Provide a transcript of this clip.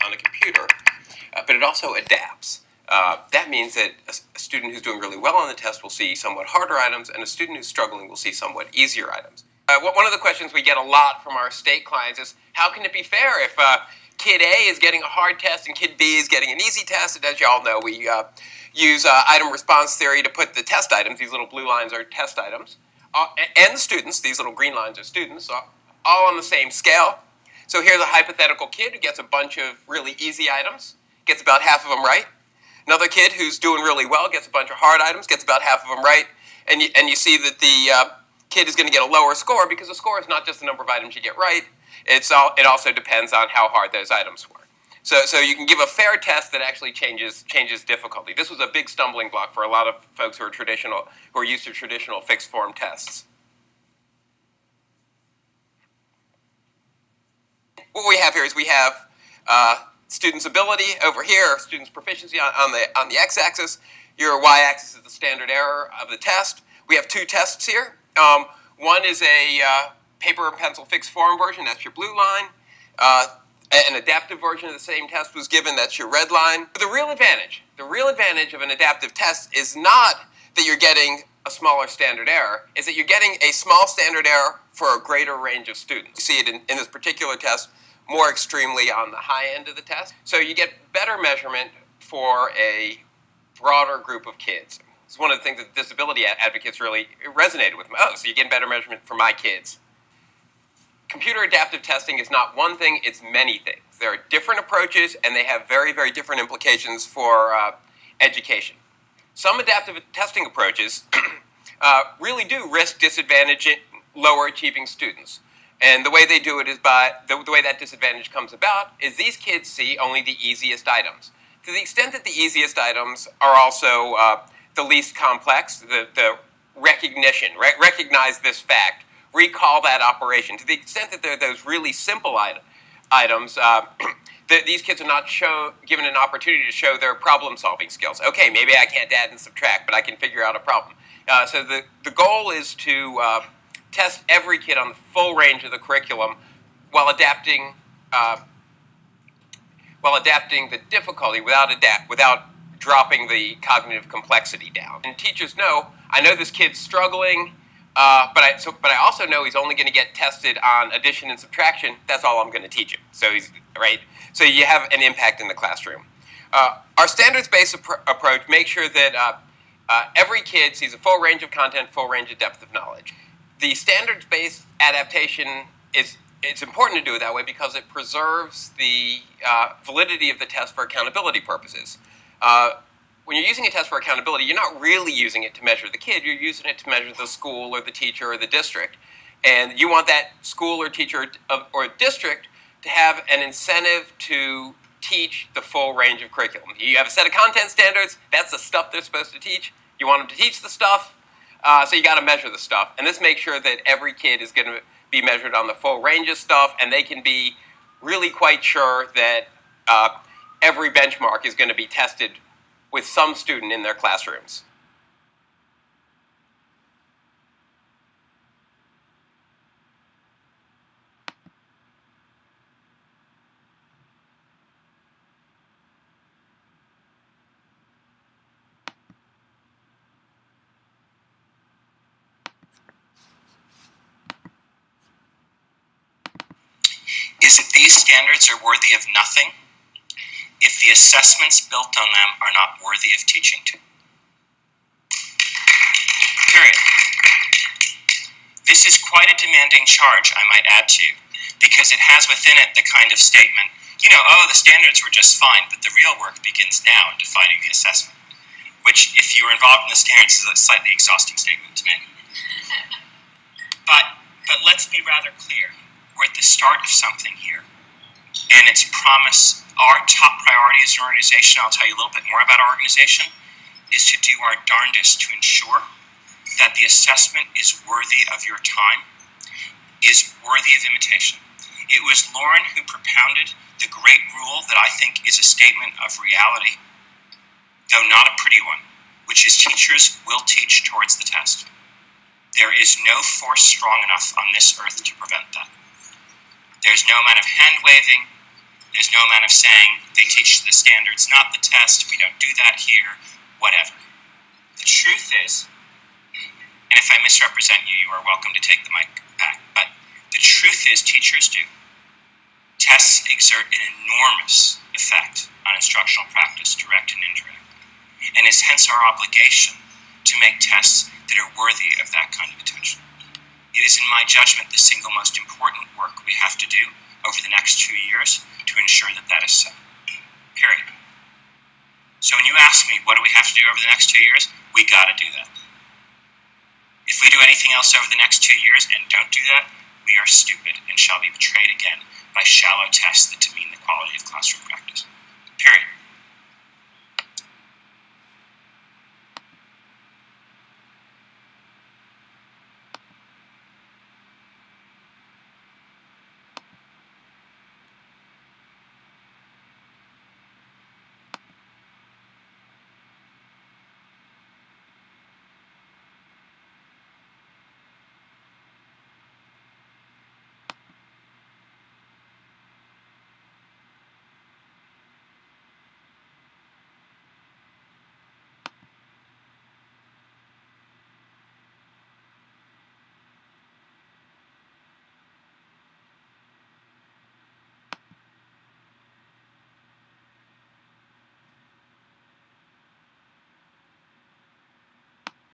on a computer, but it also adapts. That means that a student who's doing really well on the test will see somewhat harder items, and a student who's struggling will see somewhat easier items. One of the questions we get a lot from our state clients is, how can it be fair if Kid A is getting a hard test and Kid B is getting an easy test? And as you all know, we use item response theory to put the test items, these little blue lines are test items, and the students, these little green lines are students, all on the same scale. So here's a hypothetical kid who gets a bunch of really easy items, gets about half of them right. Another kid who's doing really well gets a bunch of hard items, gets about half of them right. And you see that the kid is going to get a lower score, because the score is not just the number of items you get right. It also depends on how hard those items were. So you can give a fair test that actually changes difficulty. This was a big stumbling block for a lot of folks who are used to traditional fixed form tests. What we have here is we have students' ability over here, students' proficiency on the x-axis. Your y-axis is the standard error of the test. We have two tests here. One is a paper and pencil fixed form version, that's your blue line. An adaptive version of the same test was given, that's your red line. But the real advantage of an adaptive test is not that you're getting a smaller standard error, is that you're getting a small standard error for a greater range of students. You see it in this particular test more extremely on the high end of the test. So you get better measurement for a broader group of kids. It's one of the things that disability advocates really resonated with me. Oh, so you get better measurement for my kids. Computer adaptive testing is not one thing, it's many things. There are different approaches, and they have very, very different implications for education. Some adaptive testing approaches really do risk disadvantaging lower achieving students. And the way they do it is the way that disadvantage comes about is these kids see only the easiest items. To the extent that the easiest items are also the least complex, the recognition, recognize this fact, recall that operation. To the extent that they're those really simple items, these kids are not given an opportunity to show their problem-solving skills. Okay, maybe I can't add and subtract, but I can figure out a problem. So the goal is to test every kid on the full range of the curriculum while adapting the difficulty without dropping the cognitive complexity down. And teachers know, I know this kid's struggling, but I also know he's only going to get tested on addition and subtraction. That's all I'm going to teach him. So So you have an impact in the classroom. Our standards-based approach makes sure that every kid sees a full range of content, full range of depth of knowledge. The standards-based adaptation it's important to do it that way because it preserves the validity of the test for accountability purposes. When you're using a test for accountability, you're not really using it to measure the kid, you're using it to measure the school or the teacher or the district. And you want that school or teacher or district to have an incentive to teach the full range of curriculum. You have a set of content standards, that's the stuff they're supposed to teach. You want them to teach the stuff, so you got to measure the stuff. And this makes sure that every kid is going to be measured on the full range of stuff, and they can be really quite sure that every benchmark is going to be tested with some student in their classrooms. Is it these standards are worthy of nothing if the assessments built on them are not worthy of teaching to? Period. This is quite a demanding charge, I might add to you, because it has within it the kind of statement, you know, oh, the standards were just fine, but the real work begins now in defining the assessment, which, if you were involved in the standards, is a slightly exhausting statement to make. But let's be rather clear. We're at the start of something here, and its promise, our top priority as an organization, I'll tell you a little bit more about our organization, is to do our darndest to ensure that the assessment is worthy of your time, is worthy of imitation. It was Lauren who propounded the great rule that I think is a statement of reality, though not a pretty one, which is teachers will teach towards the test. There is no force strong enough on this earth to prevent that. There's no amount of hand-waving, There's no amount of saying they teach the standards, not the test, we don't do that here, whatever. The truth is, and if I misrepresent you, you are welcome to take the mic back, but the truth is teachers do. Tests exert an enormous effect on instructional practice, direct and indirect, and it's hence our obligation to make tests that are worthy of that kind of attention. It is, in my judgment, the single most important work we have to do over the next 2 years to ensure that that is so. Period. So when you ask me, what do we have to do over the next 2 years? We gotta do that. If we do anything else over the next 2 years and don't do that, we are stupid and shall be betrayed again by shallow tests that demean the quality of classroom practice. Period.